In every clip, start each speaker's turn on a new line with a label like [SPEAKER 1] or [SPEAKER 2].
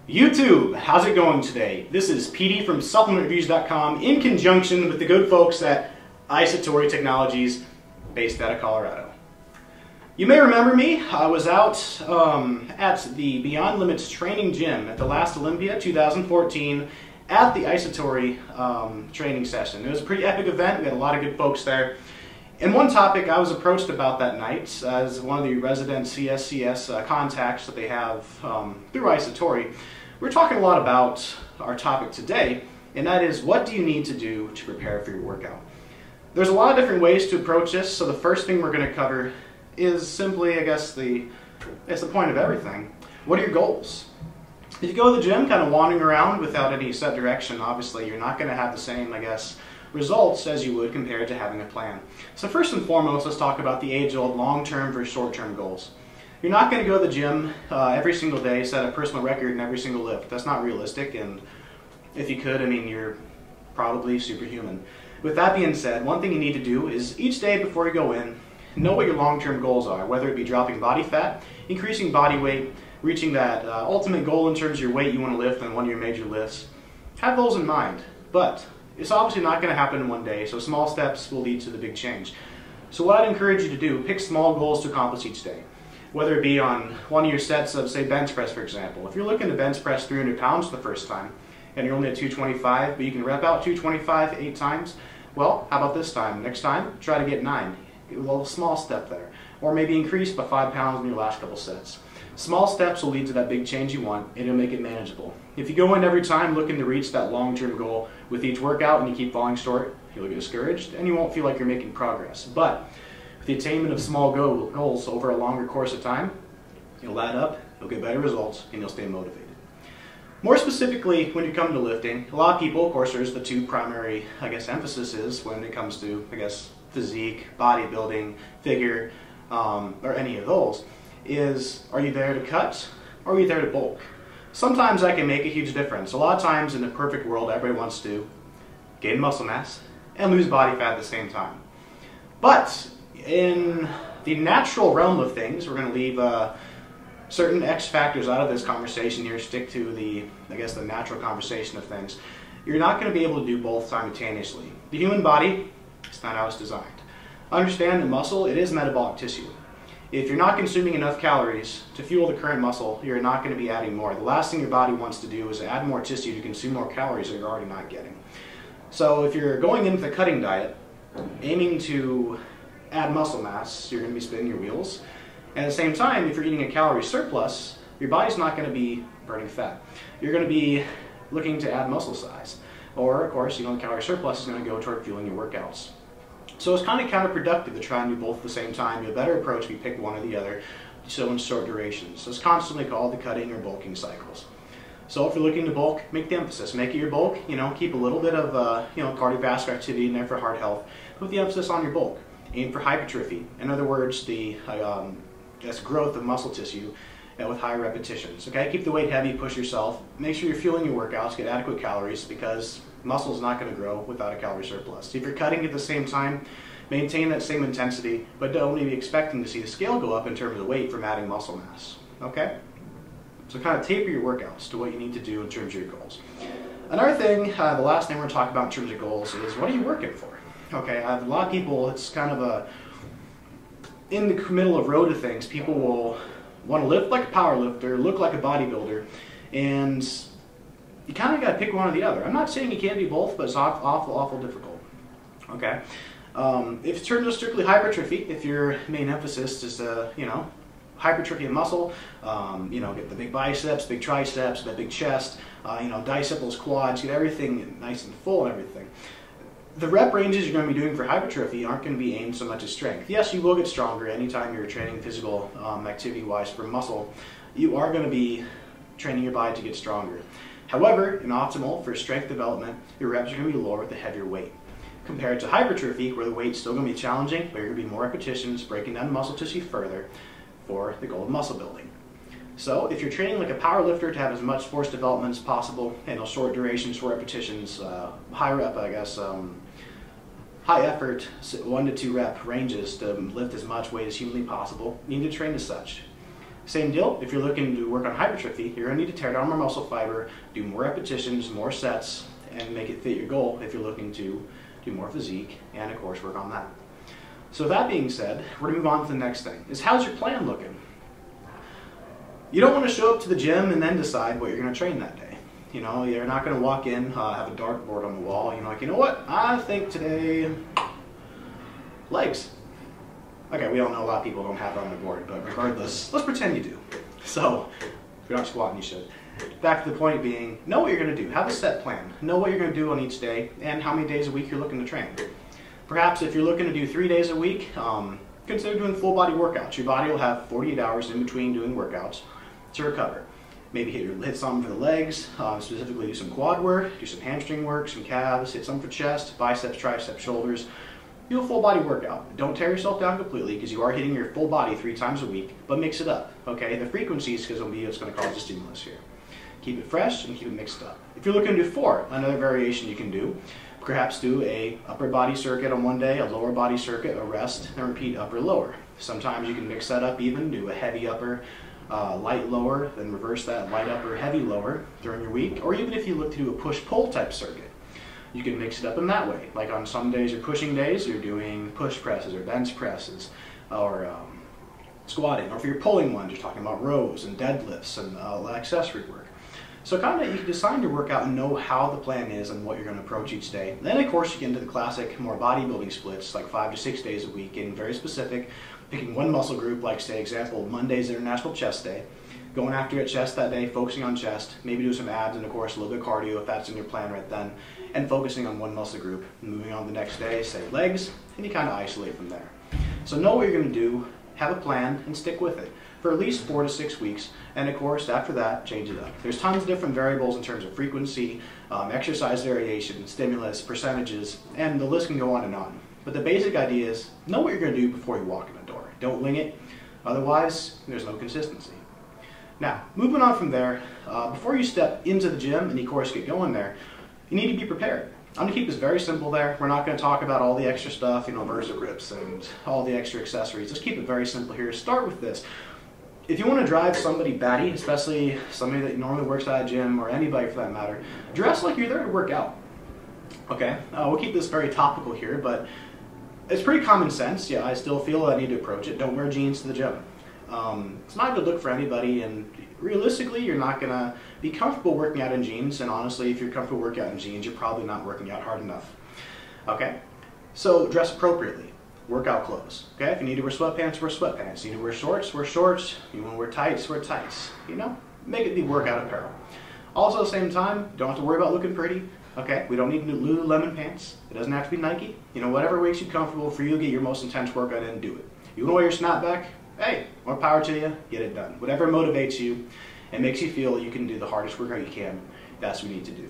[SPEAKER 1] YouTube, how's it going today? This is PD from supplementreviews.com in conjunction with the good folks at iSatori Technologies based out of Colorado. You may remember me. I was out at the Beyond Limits training gym at the last Olympia 2014 at the iSatori training session. It was a pretty epic event. We had a lot of good folks there. And one topic I was approached about that night as one of the resident CSCS contacts that they have through iSatori. We're talking a lot about our topic today, and that is, what do you need to do to prepare for your workout? There's a lot of different ways to approach this, so the first thing we're going to cover is simply, I guess, it's the point of everything. What are your goals? If you go to the gym kind of wandering around without any set direction, obviously you're not going to have the same, I guess, results as you would compared to having a plan. So first and foremost, let's talk about the age-old long-term versus short-term goals. You're not going to go to the gym every single day, set a personal record in every single lift. That's not realistic, and if you could, I mean, you're probably superhuman. With that being said, one thing you need to do is each day before you go in, know what your long-term goals are, whether it be dropping body fat, increasing body weight, reaching that ultimate goal in terms of your weight you want to lift on one of your major lifts. Have those in mind, but it's obviously not going to happen in one day, so small steps will lead to the big change. So what I'd encourage you to do, pick small goals to accomplish each day. Whether it be on one of your sets of, say, bench press, for example. If you're looking to bench press 300 pounds the first time, and you're only at 225, but you can rep out 225 8 times, well, how about this time? Next time, try to get 9. A little small step there. Or maybe increase by 5 pounds in your last couple sets. Small steps will lead to that big change you want, and it'll make it manageable. If you go in every time looking to reach that long-term goal with each workout and you keep falling short, you'll get discouraged and you won't feel like you're making progress. But with the attainment of small goals over a longer course of time, you'll add up, you'll get better results, and you'll stay motivated. More specifically, when you come to lifting, a lot of people, of course, there's the two primary, I guess, emphases when it comes to, I guess, physique, bodybuilding, figure, or any of those, is, are you there to cut or are you there to bulk? Sometimes that can make a huge difference. A lot of times in the perfect world, everybody wants to gain muscle mass and lose body fat at the same time. But in the natural realm of things, we're going to leave certain X factors out of this conversation here, stick to the, I guess, the natural conversation of things. You're not going to be able to do both simultaneously. The human body, it's not how it's designed. Understand that muscle, it is metabolic tissue. If you're not consuming enough calories to fuel the current muscle, you're not going to be adding more. The last thing your body wants to do is add more tissue to consume more calories that you're already not getting. So if you're going into the cutting diet, aiming to add muscle mass, you're going to be spinning your wheels. And at the same time, if you're eating a calorie surplus, your body's not going to be burning fat. You're going to be looking to add muscle size. Or, of course, the calorie surplus is going to go toward fueling your workouts. So it's kind of counterproductive to try and do both at the same time. A better approach if you pick one or the other, so in short durations. So it's constantly called the cutting or bulking cycles. So if you're looking to bulk, make the emphasis. Make it your bulk, keep a little bit of cardiovascular activity in there for heart health. Put the emphasis on your bulk. Aim for hypertrophy. In other words, the growth of muscle tissue with high repetitions. Okay, keep the weight heavy, push yourself. Make sure you're fueling your workouts, get adequate calories, because muscle is not going to grow without a calorie surplus. If you're cutting at the same time, maintain that same intensity, but don't be expecting to see the scale go up in terms of weight from adding muscle mass. Okay? So kind of taper your workouts to what you need to do in terms of your goals. Another thing, the last thing we're going to talk about in terms of goals is, what are you working for? Okay, a lot of people, it's kind of in the middle of road of things, people will want to lift like a power lifter, look like a bodybuilder, and you kind of got to pick one or the other. I'm not saying you can't do both, but it's awful difficult. Okay, if it turns to strictly hypertrophy, if your main emphasis is hypertrophy of muscle, get the big biceps, big triceps, that big chest, dissect those quads, get everything nice and full and everything. The rep ranges you're going to be doing for hypertrophy aren't going to be aimed so much at strength. Yes, you will get stronger anytime you're training physical activity-wise for muscle. You are going to be training your body to get stronger. However, in optimal for strength development, your reps are going to be lower with a heavier weight. Compared to hypertrophy, where the weight's still going to be challenging, but you're going to be more repetitions, breaking down muscle tissue further for the goal of muscle building. So if you're training like a power lifter to have as much force development as possible, short durations, short repetitions, high rep, high effort, 1 to 2 rep ranges to lift as much weight as humanly possible, you need to train as such. Same deal, if you're looking to work on hypertrophy, you're going to need to tear down more muscle fiber, do more repetitions, more sets, and make it fit your goal if you're looking to do more physique and, of course, work on that. So with that being said, we're going to move on to the next thing, is how's your plan looking? You don't want to show up to the gym and then decide what you're going to train that day. You know, you're not going to walk in, have a dartboard on the wall, you know, like, you know what, I think today, legs. Okay, we all know a lot of people don't have it on the board, but regardless, let's pretend you do. So, if you're not squatting, you should. Back to the point being, know what you're going to do. Have a set plan. Know what you're going to do on each day and how many days a week you're looking to train. Perhaps if you're looking to do 3 days a week, consider doing full body workouts. Your body will have 48 hours in between doing workouts to recover. Maybe hit something for the legs, specifically do some quad work, do some hamstring work, some calves, hit some for chest, biceps, triceps, shoulders. Do a full body workout. Don't tear yourself down completely because you are hitting your full body 3 times a week, but mix it up, okay? The frequencies, because it'll be what's going to cause the stimulus here. Keep it fresh and keep it mixed up. If you're looking to do 4, another variation you can do, perhaps do a upper body circuit on one day, a lower body circuit, a rest, and repeat upper lower. Sometimes you can mix that up even, do a heavy upper, light lower, then reverse that light upper, heavy lower during your week, or even if you look to do a push-pull type circuit. You can mix it up in that way. Like on some days or pushing days, you're doing push presses or bench presses or squatting. Or if you're pulling ones, you're talking about rows and deadlifts and accessory work. So kind of you can design your workout and know how the plan is and what you're going to approach each day. Then of course you get into the classic more bodybuilding splits, like 5 to 6 days a week, getting very specific, picking one muscle group, like say example, Monday's International Chest Day. Going after your chest that day, focusing on chest, maybe do some abs and of course a little bit of cardio if that's in your plan right then, and focusing on one muscle group. Moving on the next day, say legs, and you kind of isolate from there. So know what you're going to do, have a plan, and stick with it for at least 4 to 6 weeks, and of course after that, change it up. There's tons of different variables in terms of frequency, exercise variation, stimulus, percentages, and the list can go on and on. But the basic idea is, know what you're going to do before you walk in the door. Don't wing it, otherwise there's no consistency. Now, moving on from there, before you step into the gym and of course get going there, you need to be prepared. I'm going to keep this very simple there. We're not going to talk about all the extra stuff, you know, Versa grips and all the extra accessories. Just keep it very simple here. Start with this. If you want to drive somebody batty, especially somebody that normally works at a gym or anybody for that matter, dress like you're there to work out. Okay, we'll keep this very topical here, but it's pretty common sense. Yeah, I still feel I need to approach it. Don't wear jeans to the gym. It's not a good look for anybody, and realistically you're not going to be comfortable working out in jeans, and honestly if you're comfortable working out in jeans you're probably not working out hard enough. Okay, so dress appropriately. Workout clothes. Okay, if you need to wear sweatpants, wear sweatpants. You need to wear shorts, wear shorts. You want to wear tights, wear tights. You know, make it be workout apparel. Also at the same time, you don't have to worry about looking pretty. Okay, we don't need Lululemon pants. It doesn't have to be Nike. You know, whatever makes you comfortable for you to get your most intense workout in, do it. You want to wear your snapback? Hey, more power to you, get it done. Whatever motivates you and makes you feel you can do the hardest workout you can, that's what you need to do.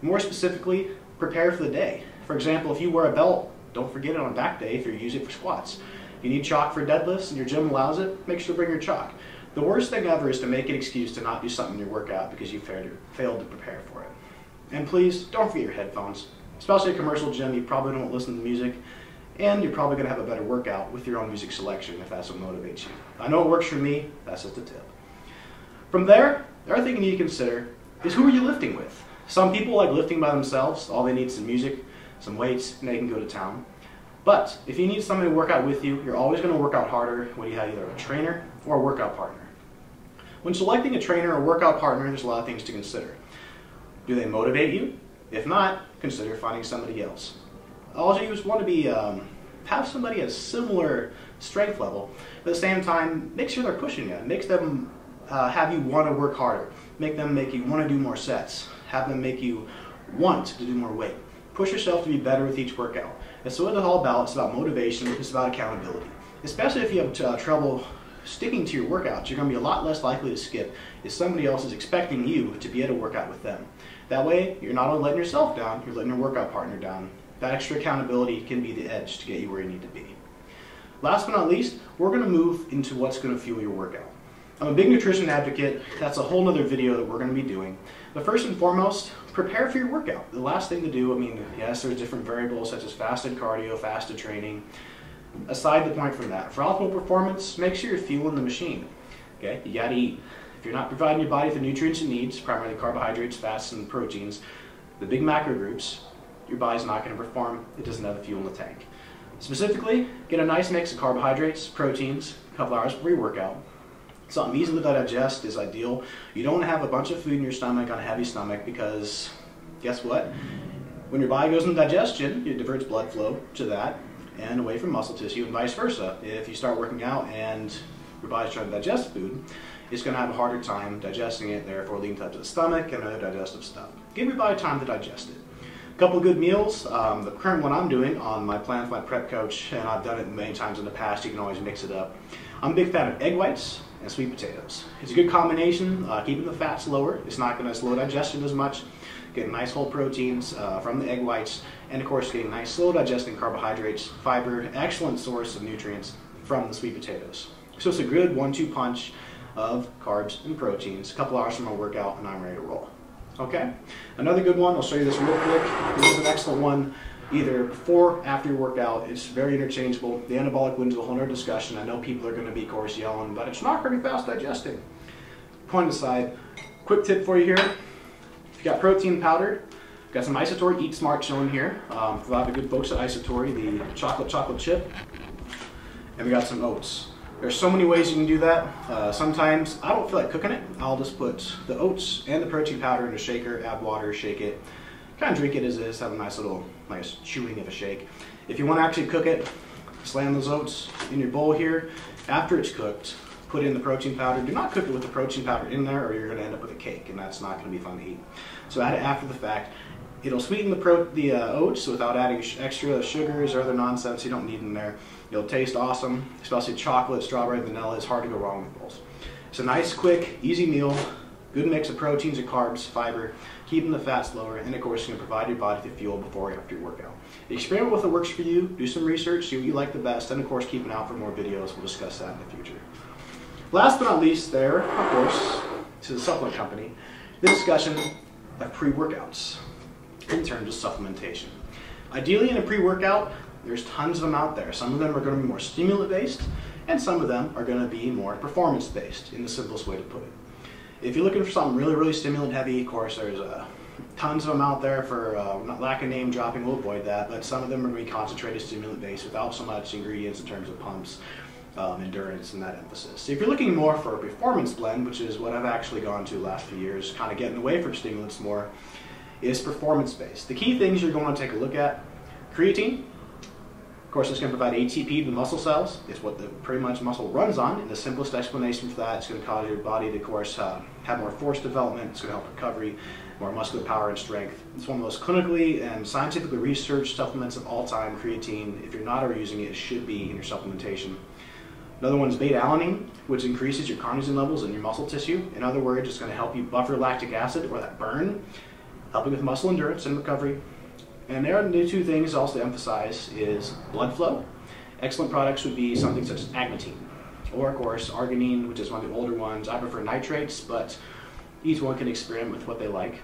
[SPEAKER 1] More specifically, prepare for the day. For example, if you wear a belt, don't forget it on back day if you use it for squats. If you need chalk for deadlifts and your gym allows it, make sure to bring your chalk. The worst thing ever is to make an excuse to not do something in your workout because you failed to prepare for it. And please, don't forget your headphones. Especially a commercial gym, you probably don't listen to music, and you're probably going to have a better workout with your own music selection if that's what motivates you. I know it works for me, that's just a tip. From there, the other thing you need to consider is who are you lifting with? Some people like lifting by themselves, all they need is some music, some weights, and they can go to town. But if you need somebody to work out with you, you're always going to work out harder when you have either a trainer or a workout partner. When selecting a trainer or workout partner, there's a lot of things to consider. Do they motivate you? If not, consider finding somebody else. All you just want to be have somebody at a similar strength level, but at the same time, make sure they're pushing you. Make them have you want to work harder. Make you want to do more sets. Have them make you want to do more weight. Push yourself to be better with each workout. That's what it's all about. It's about motivation. It's about accountability. Especially if you have trouble sticking to your workouts, you're going to be a lot less likely to skip if somebody else is expecting you to be able to work out with them. That way, you're not only letting yourself down, you're letting your workout partner down. That extra accountability can be the edge to get you where you need to be. Last but not least, we're going to move into what's going to fuel your workout. I'm a big nutrition advocate. That's a whole nother video that we're going to be doing. But first and foremost, prepare for your workout. The last thing to do, I mean, yes, there's different variables such as fasted cardio, fasted training. Aside the point from that, for optimal performance, make sure you're fueling the machine. Okay, you gotta eat. If you're not providing your body with the nutrients it needs, primarily carbohydrates, fats, and proteins, the big macro groups, your body's not going to perform. It doesn't have the fuel in the tank. Specifically, get a nice mix of carbohydrates, proteins, a couple hours before your workout. Something easy to digest is ideal. You don't want to have a bunch of food in your stomach on a heavy stomach because guess what? When your body goes into digestion, it diverts blood flow to that and away from muscle tissue and vice versa. If you start working out and your body's trying to digest food, it's going to have a harder time digesting it, therefore leading to the stomach and other digestive stuff. Give your body time to digest it. A couple of good meals. The current one I'm doing on my Plan for My Prep Coach, and I've done it many times in the past, you can always mix it up. I'm a big fan of egg whites and sweet potatoes. It's a good combination, keeping the fats lower. It's not going to slow digestion as much. Getting nice whole proteins from the egg whites, and of course getting nice slow digesting carbohydrates, fiber, excellent source of nutrients from the sweet potatoes. So it's a good 1-2 punch of carbs and proteins. A couple hours from my workout and I'm ready to roll. Okay? Another good one, I'll show you this real quick. This is an excellent one either before or after your workout. It's very interchangeable. The anabolic wins a whole other discussion. I know people are going to be, of course, yelling, but it's not very fast digesting. Point aside, quick tip for you here. If you got protein powder, got some iSatori Eat Smart shown here. For a lot of the good folks at iSatori, the chocolate chip. And we got some oats. There's so many ways you can do that. Sometimes I don't feel like cooking it. I'll just put the oats and the protein powder in a shaker, add water, shake it, kind of drink it as is, have a nice little chewing of a shake. If you want to actually cook it, slam those oats in your bowl here. After it's cooked, put in the protein powder. Do not cook it with the protein powder in there or you're going to end up with a cake, and that's not going to be fun to eat. So add it after the fact. It'll sweeten the oats without adding extra sugars or other nonsense you don't need in there. It'll taste awesome, especially chocolate, strawberry, vanilla. It's hard to go wrong with those. It's a nice, quick, easy meal. Good mix of proteins and carbs, fiber, keeping the fats lower, and of course, it's going to provide your body the fuel before and after your workout. Experiment with what works for you. Do some research, see what you like the best, and of course, keep an eye out for more videos. We'll discuss that in the future. Last but not least, there, of course, to the supplement company, the discussion of pre-workouts in terms of supplementation. Ideally, in a pre-workout, there's tons of them out there. Some of them are going to be more stimulant-based, and some of them are going to be more performance-based, in the simplest way to put it. If you're looking for something really, really stimulant-heavy, of course, there's tons of them out there. For lack of name dropping, we'll avoid that, but some of them are going to be concentrated stimulant-based without so much ingredients in terms of pumps, endurance, and that emphasis. So if you're looking more for a performance blend, which is what I've actually gone to the last few years, kind of getting away from stimulants more, is performance-based. The key things you're going to take a look at: creatine. Of course, it's going to provide ATP to the muscle cells. It's what pretty much muscle runs on. And the simplest explanation for that, it's going to cause your body to, of course, have more force development. It's going to help recovery, more muscular power and strength. It's one of the most clinically and scientifically researched supplements of all time, creatine. If you're not already using it, it should be in your supplementation. Another one is beta-alanine, which increases your carnosine levels in your muscle tissue. In other words, it's going to help you buffer lactic acid, or that burn, helping with muscle endurance and recovery. And there are the two things also to emphasize is blood flow. Excellent products would be something such as agmatine, or of course arginine, which is one of the older ones. I prefer nitrates, but each one can experiment with what they like.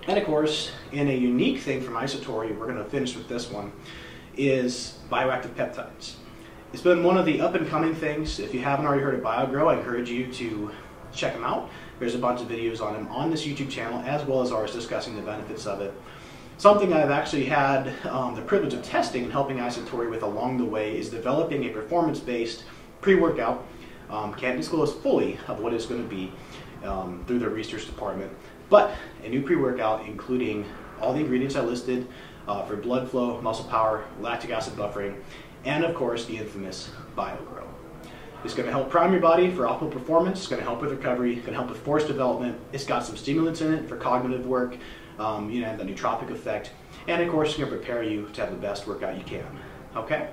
[SPEAKER 1] And of course, in a unique thing from iSatori, we're going to finish with this one, is bioactive peptides. It's been one of the up-and-coming things. If you haven't already heard of BioGrow, I encourage you to check them out. There's a bunch of videos on them on this YouTube channel, as well as ours discussing the benefits of it. Something I've actually had the privilege of testing and helping iSatori with along the way is developing a performance-based pre-workout. Can't disclose fully of what it's going to be through the research department, but a new pre-workout including all the ingredients I listed for blood flow, muscle power, lactic acid buffering, and of course the infamous BioGrow. It's going to help prime your body for optimal performance. It's going to help with recovery. It's going to help with force development. It's got some stimulants in it for cognitive work. The nootropic effect, and of course it's going to prepare you to have the best workout you can. Okay?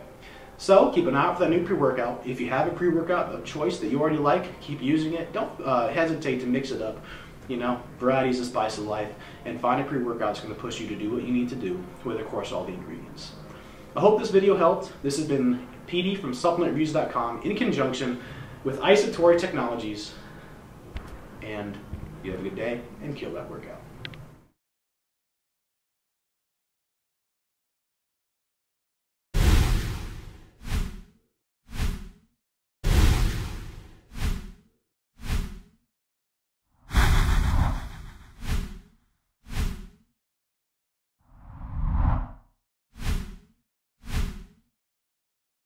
[SPEAKER 1] So keep an eye out for that new pre-workout. If you have a pre-workout of choice that you already like, keep using it. Don't hesitate to mix it up. You know, variety is the spice of life, and find a pre-workout that's going to push you to do what you need to do with, of course, all the ingredients. I hope this video helped. This has been PD from supplementreviews.com in conjunction with iSatori Technologies, and you have a good day and kill that workout.